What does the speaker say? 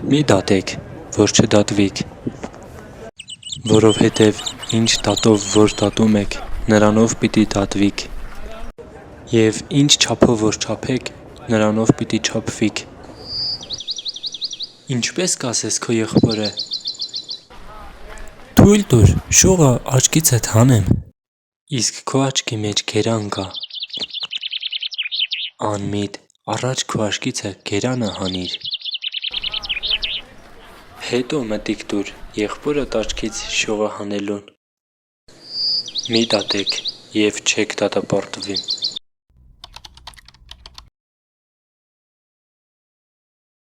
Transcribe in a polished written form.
Մի դատեք, որ չդատվիք, որովհետև ինչ դատով որ դատում եք, նրանով պիտի դատվիք, և ինչ չափով որ չափեք, նրանով պիտի չափվիք։ Ինչպե՞ս կասես քո եղբորը. «Թույլ տուր, շողը աչքիցդ հանեմ», իսկ քո աչքի մեջ գերան կա։ Անմիտ, առաջ քո աչքիցը գերանը հանիր։ Հետո մտիկ տուր եղբորդ աչքից շողը հանելուն։ Մի դատեք, և չեք դատապարտվի։